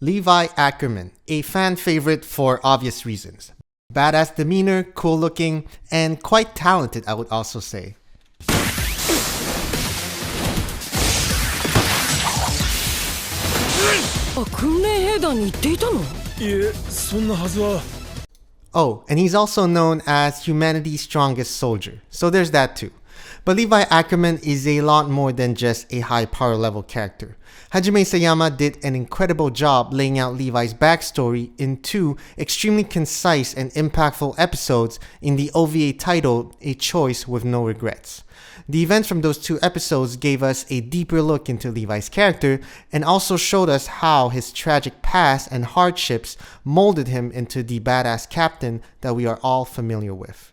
Levi Ackerman, a fan favorite for obvious reasons. Badass demeanor, cool looking, and quite talented, I would also say. 訓練兵団に行っていたの？いえ、そんなはずは。 Oh, and he's also known as humanity's strongest soldier, so there's that too. But Levi Ackerman is a lot more than just a high power level character. Hajime Isayama did an incredible job laying out Levi's backstory in two extremely concise and impactful episodes in the OVA titled A Choice with No Regrets. The events from those two episodes gave us a deeper look into Levi's character and also showed us how his tragic past and hardships molded him into the badass captain that we are all familiar with.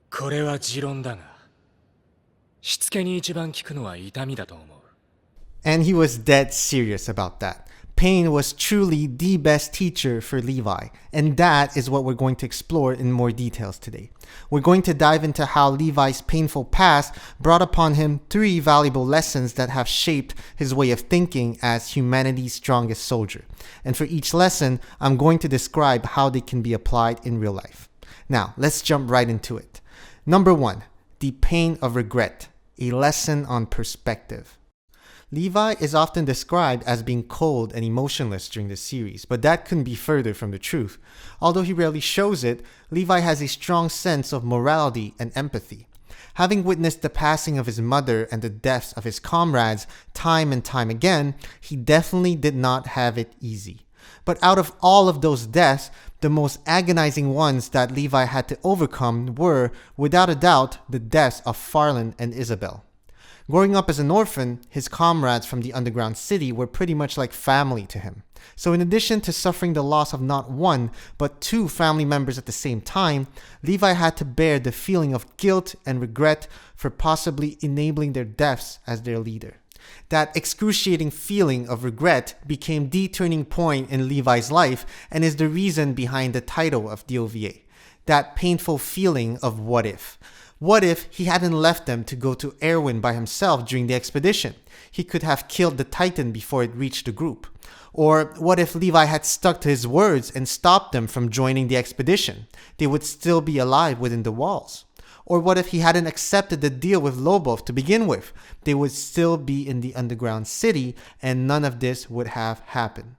これは持論だが、しつけに一番効くのは痛みだと思う。 And he was dead serious about that. Pain was truly the best teacher for Levi, and that is what we're going to explore in more details today. We're going to dive into how Levi's painful past brought upon him 3 valuable lessons that have shaped his way of thinking as humanity's strongest soldier. And for each lesson, I'm going to describe how they can be applied in real life. Now, let's jump right into it. Number 1, the pain of regret, a lesson on perspective. Levi is often described as being cold and emotionless during the series, but that couldn't be further from the truth. Although he rarely shows it, Levi has a strong sense of morality and empathy. Having witnessed the passing of his mother and the deaths of his comrades time and time again, he definitely did not have it easy. But out of all of those deaths, the most agonizing ones that Levi had to overcome were, without a doubt, the deaths of Farland and Isabel. Growing up as an orphan, his comrades from the underground city were pretty much like family to him. So in addition to suffering the loss of not one, but 2 family members at the same time, Levi had to bear the feeling of guilt and regret for possibly enabling their deaths as their leader. That excruciating feeling of regret became the turning point in Levi's life and is the reason behind the title of the OVA. That painful feeling of what if. What if he hadn't left them to go to Erwin by himself during the expedition? He could have killed the Titan before it reached the group. Or what if Levi had stuck to his words and stopped them from joining the expedition? They would still be alive within the walls. Or what if he hadn't accepted the deal with Lobov to begin with? They would still be in the underground city and none of this would have happened.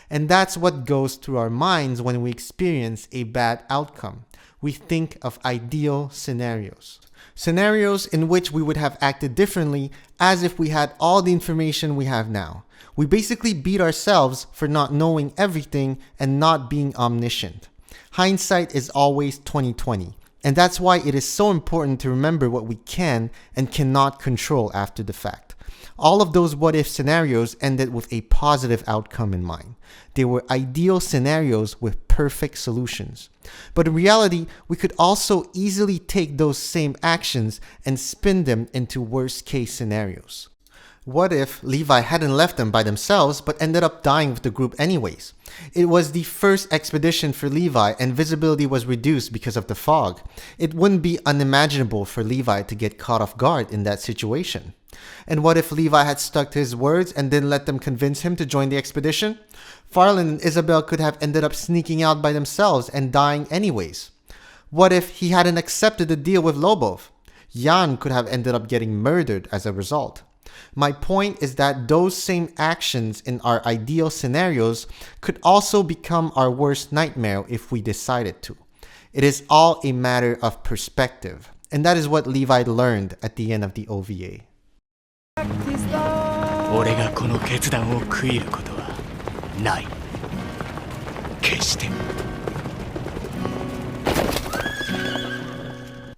And that's what goes through our minds when we experience a bad outcome. We think of ideal scenarios. Scenarios in which we would have acted differently as if we had all the information we have now. We basically beat ourselves for not knowing everything and not being omniscient. Hindsight is always 20/20, and that's why it is so important to remember what we can and cannot control after the fact. All of those what-if scenarios ended with a positive outcome in mind. They were ideal scenarios with perfect solutions. But in reality, we could also easily take those same actions and spin them into worst-case scenarios. What if Levi hadn't left them by themselves but ended up dying with the group anyways? It was the first expedition for Levi and visibility was reduced because of the fog. It wouldn't be unimaginable for Levi to get caught off guard in that situation. And what if Levi had stuck to his words and didn't let them convince him to join the expedition? Farland and Isabel could have ended up sneaking out by themselves and dying anyways. What if he hadn't accepted the deal with Lobov? Jan could have ended up getting murdered as a result. My point is that those same actions in our ideal scenarios could also become our worst nightmare if we decided to. It is all a matter of perspective, and that is what Levi learned at the end of the OVA. 俺がこの決断を悔いることはない。決して。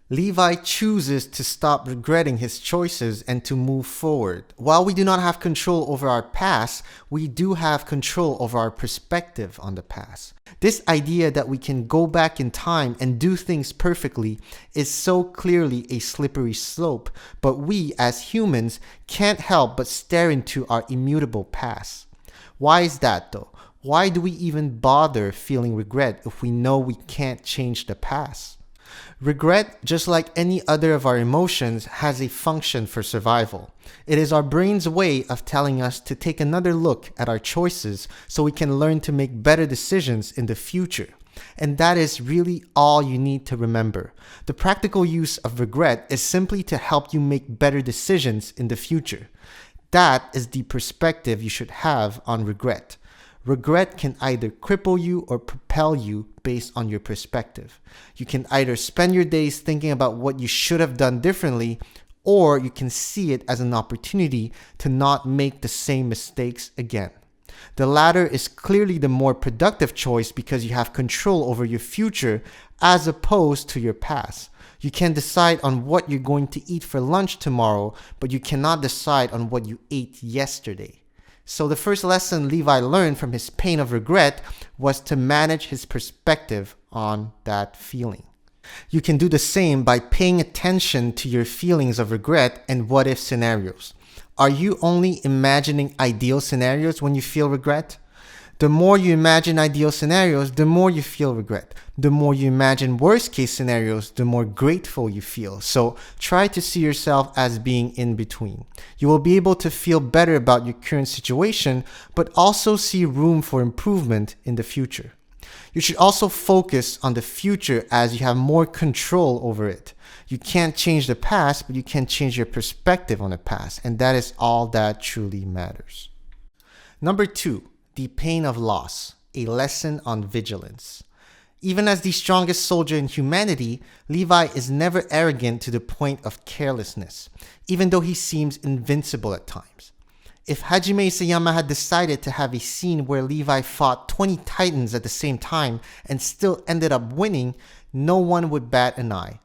Levi chooses to stop regretting his choices and to move forward. While we do not have control over our past, we do have control over our perspective on the past. This idea that we can go back in time and do things perfectly is so clearly a slippery slope, but we as humans can't help but stare into our immutable past. Why is that though? Why do we even bother feeling regret if we know we can't change the past? Regret, just like any other of our emotions, has a function for survival. It is our brain's way of telling us to take another look at our choices so we can learn to make better decisions in the future. And that is really all you need to remember. The practical use of regret is simply to help you make better decisions in the future. That is the perspective you should have on regret. Regret can either cripple you or propel you based on your perspective. You can either spend your days thinking about what you should have done differently, or you can see it as an opportunity to not make the same mistakes again. The latter is clearly the more productive choice because you have control over your future as opposed to your past. You can decide on what you're going to eat for lunch tomorrow, but you cannot decide on what you ate yesterday. So the first lesson Levi learned from his pain of regret was to manage his perspective on that feeling. You can do the same by paying attention to your feelings of regret and what-if scenarios. Are you only imagining ideal scenarios when you feel regret? The more you imagine ideal scenarios, the more you feel regret. The more you imagine worst-case scenarios, the more grateful you feel. So try to see yourself as being in between. You will be able to feel better about your current situation, but also see room for improvement in the future. You should also focus on the future as you have more control over it. You can't change the past, but you can change your perspective on the past, and that is all that truly matters. Number 2. The pain of loss, a lesson on vigilance. Even as the strongest soldier in humanity, Levi is never arrogant to the point of carelessness, even though he seems invincible at times. If Hajime Isayama had decided to have a scene where Levi fought 20 titans at the same time and still ended up winning, no one would bat an eye.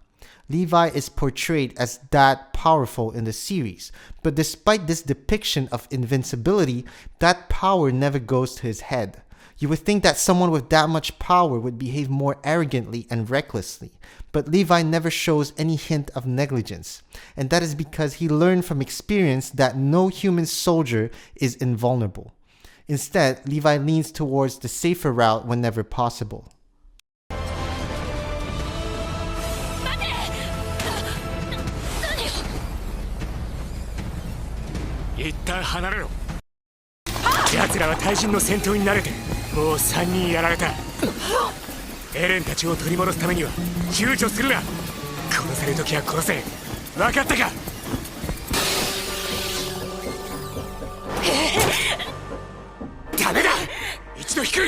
Levi is portrayed as that powerful in the series, but despite this depiction of invincibility, that power never goes to his head. You would think that someone with that much power would behave more arrogantly and recklessly, but Levi never shows any hint of negligence, and that is because he learned from experience that no human soldier is invulnerable. Instead, Levi leans towards the safer route whenever possible. 一旦離れろ。奴らは対人の戦闘に慣れてもう3人やられた。エレンたちを取り戻すためには躊躇するな。殺せる時は殺せ。分かったか。ダメだ。一度引く。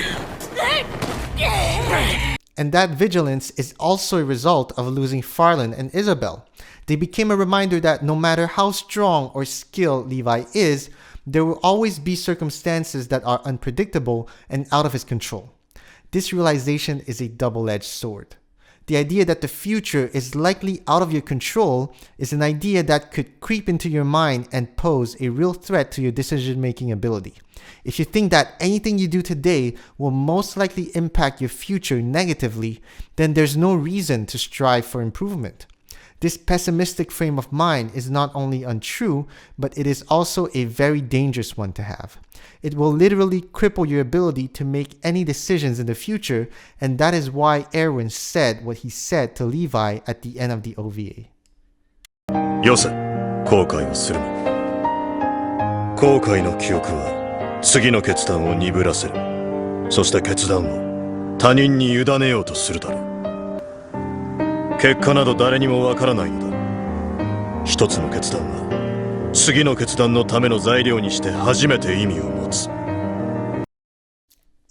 And that vigilance is also a result of losing Farland and Isabel. They became a reminder that no matter how strong or skilled Levi is, there will always be circumstances that are unpredictable and out of his control. This realization is a double-edged sword. The idea that the future is likely out of your control is an idea that could creep into your mind and pose a real threat to your decision-making ability. If you think that anything you do today will most likely impact your future negatively, then there's no reason to strive for improvement. This pessimistic frame of mind is not only untrue, but it is also a very dangerous one to have. It will literally cripple your ability to make any decisions in the future, and that is why Erwin said what he said to Levi at the end of the OVA. よせ、後悔をするな。後悔の記憶は次の決断を鈍らせる。そして決断を他人に委ねようとするだろう。結果など誰にもわからないのだ。一つの決断は次の決断のための材料にして初めて意味を持つ。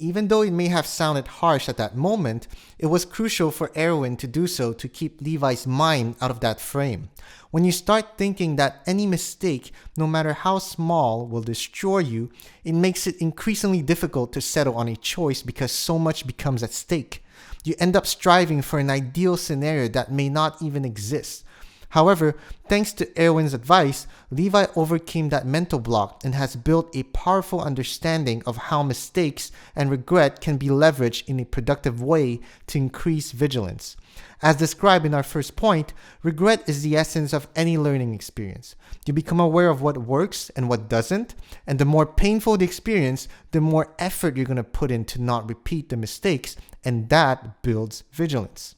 Even though it may have sounded harsh at that moment, it was crucial for Erwin to do so to keep Levi's mind out of that frame. When you start thinking that any mistake, no matter how small, will destroy you, it makes it increasingly difficult to settle on a choice because so much becomes at stake. You end up striving for an ideal scenario that may not even exist. However, thanks to Erwin's advice, Levi overcame that mental block and has built a powerful understanding of how mistakes and regret can be leveraged in a productive way to increase vigilance. As described in our first point, regret is the essence of any learning experience. You become aware of what works and what doesn't, and the more painful the experience, the more effort you're going to put in to not repeat the mistakes, and that builds vigilance.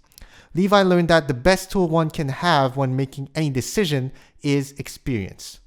Levi learned that the best tool one can have when making any decision is experience.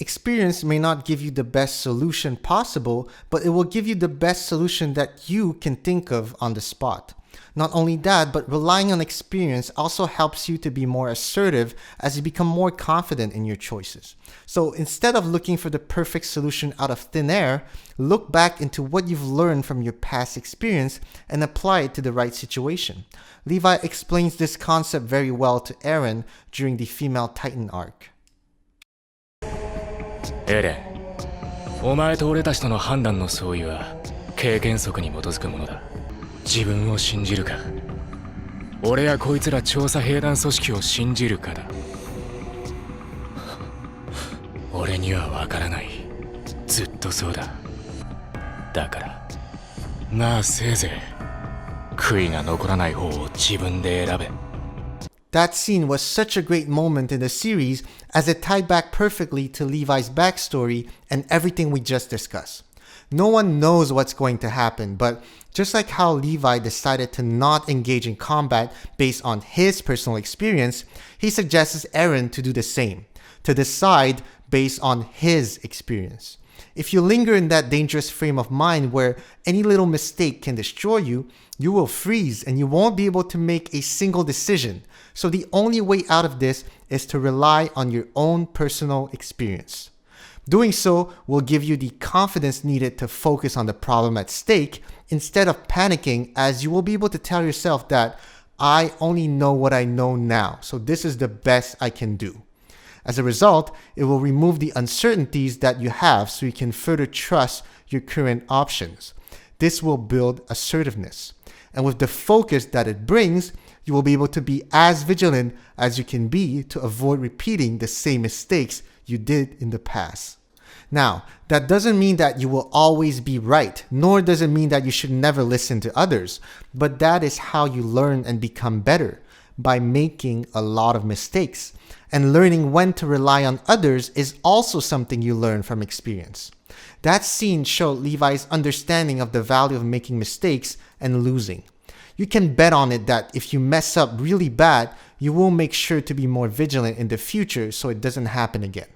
Experience may not give you the best solution possible, but it will give you the best solution that you can think of on the spot. Not only that, but relying on experience also helps you to be more assertive as you become more confident in your choices. So instead of looking for the perfect solution out of thin air, look back into what you've learned from your past experience and apply it to the right situation. Levi explains this concept very well to Eren during the Female Titan arc. エレン、お前と俺たちとの判断の相違は経験則に基づくものだ。自分を信じるか、俺やこいつら調査兵団組織を信じるかだ。俺には分からない。ずっとそうだ。だからまあせいぜい悔いが残らない方を自分で選べ。That scene was such a great moment in the series as it tied back perfectly to Levi's backstory and everything we just discussed. No one knows what's going to happen, but just like how Levi decided to not engage in combat based on his personal experience, he suggests Eren to do the same, to decide based on his experience. If you linger in that dangerous frame of mind where any little mistake can destroy you, you will freeze and you won't be able to make a single decision. So the only way out of this is to rely on your own personal experience. Doing so will give you the confidence needed to focus on the problem at stake instead of panicking, as you will be able to tell yourself that I only know what I know now, so this is the best I can do. As a result, it will remove the uncertainties that you have so you can further trust your current options. This will build assertiveness. And with the focus that it brings, you will be able to be as vigilant as you can be to avoid repeating the same mistakes you did in the past. Now, that doesn't mean that you will always be right, nor does it mean that you should never listen to others, but that is how you learn and become better, by making a lot of mistakes. And learning when to rely on others is also something you learn from experience. That scene showed Levi's understanding of the value of making mistakes and losing. You can bet on it that if you mess up really bad, you will make sure to be more vigilant in the future so it doesn't happen again.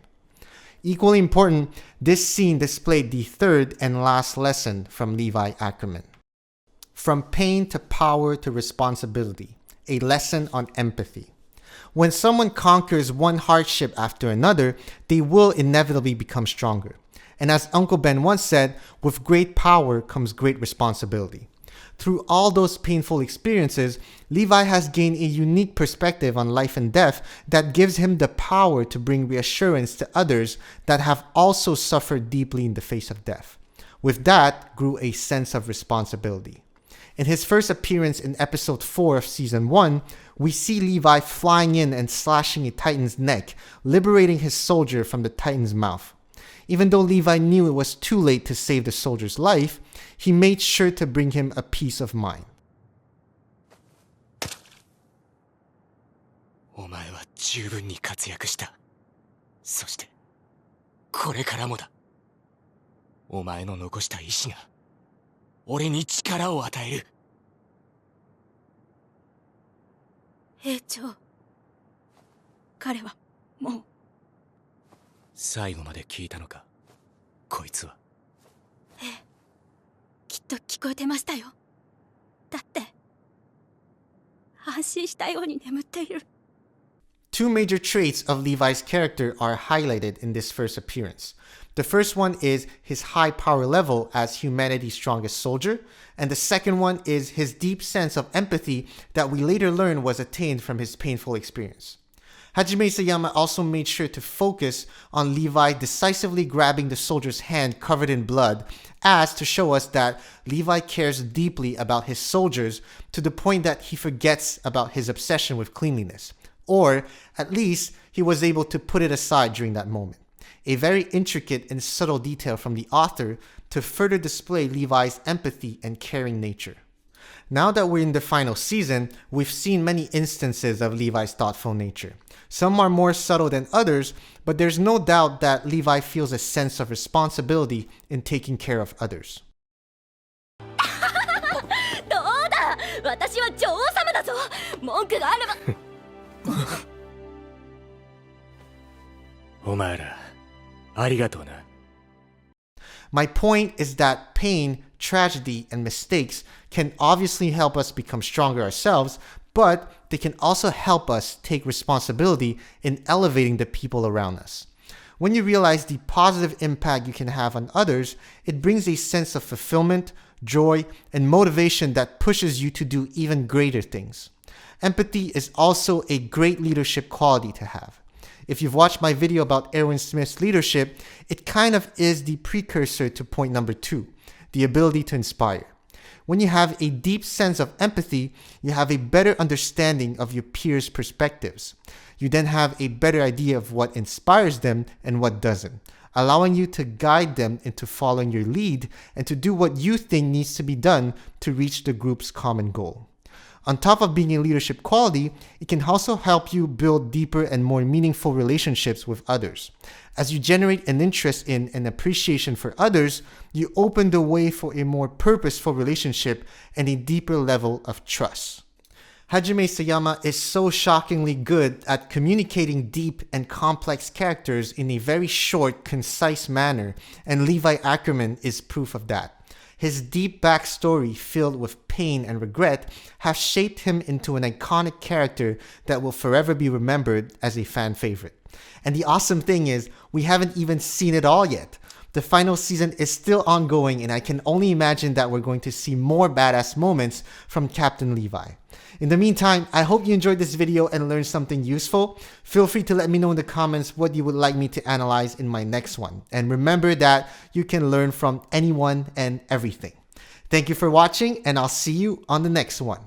Equally important, this scene displayed the third and last lesson from Levi Ackerman. From pain to power to responsibility, a lesson on empathy. When someone conquers one hardship after another, they will inevitably become stronger. And as Uncle Ben once said, with great power comes great responsibility. Through all those painful experiences, Levi has gained a unique perspective on life and death that gives him the power to bring reassurance to others that have also suffered deeply in the face of death. With that grew a sense of responsibility. In his first appearance in episode 4 of season 1, we see Levi flying in and slashing a Titan's neck, liberating his soldier from the Titan's mouth. Even though Levi knew it was too late to save the soldier's life, he made sure to bring him a peace of mind. お前は十分に活躍した。そして、これからもだ。お前の残した意志が、俺に力を与える。兵長、彼はもう。最後まで聞いたのか、こいつは。ええ、きっと聞こえてましたよ。だって、安心したように眠っている。Two major traits of Levi's character are highlighted in this first appearance. The first one is his high power level as humanity's strongest soldier, and the second one is his deep sense of empathy that we later learn was attained from his painful experience. Hajime Isayama also made sure to focus on Levi decisively grabbing the soldier's hand covered in blood, as to show us that Levi cares deeply about his soldiers to the point that he forgets about his obsession with cleanliness. or at least he was able to put it aside during that moment. A very intricate and subtle detail from the author to further display Levi's empathy and caring nature. Now that we're in the final season, we've seen many instances of Levi's thoughtful nature. Some are more subtle than others, but there's no doubt that Levi feels a sense of responsibility in taking care of others. どうだ、私は女王様だぞ。文句があれば。お前ら、ありがとうな。My point is that pain, tragedy, and mistakes can obviously help us become stronger ourselves, but they can also help us take responsibility in elevating the people around us. When you realize the positive impact you can have on others, it brings a sense of fulfillment, joy, and motivation that pushes you to do even greater things. Empathy is also a great leadership quality to have. If you've watched my video about Erwin Smith's leadership, it kind of is the precursor to point number 2, the ability to inspire. When you have a deep sense of empathy, you have a better understanding of your peers' perspectives. You then have a better idea of what inspires them and what doesn't, allowing you to guide them into following your lead and to do what you think needs to be done to reach the group's common goal. On top of being a leadership quality, it can also help you build deeper and more meaningful relationships with others. As you generate an interest in and appreciation for others, you open the way for a more purposeful relationship and a deeper level of trust. Hajime Isayama is so shockingly good at communicating deep and complex characters in a very short, concise manner, and Levi Ackerman is proof of that. His deep backstory filled with pain and regret have shaped him into an iconic character that will forever be remembered as a fan favorite. And the awesome thing is, we haven't even seen it all yet. The final season is still ongoing, and I can only imagine that we're going to see more badass moments from Captain Levi. In the meantime, I hope you enjoyed this video and learned something useful. Feel free to let me know in the comments what you would like me to analyze in my next one. And remember that you can learn from anyone and everything. Thank you for watching, and I'll see you on the next one.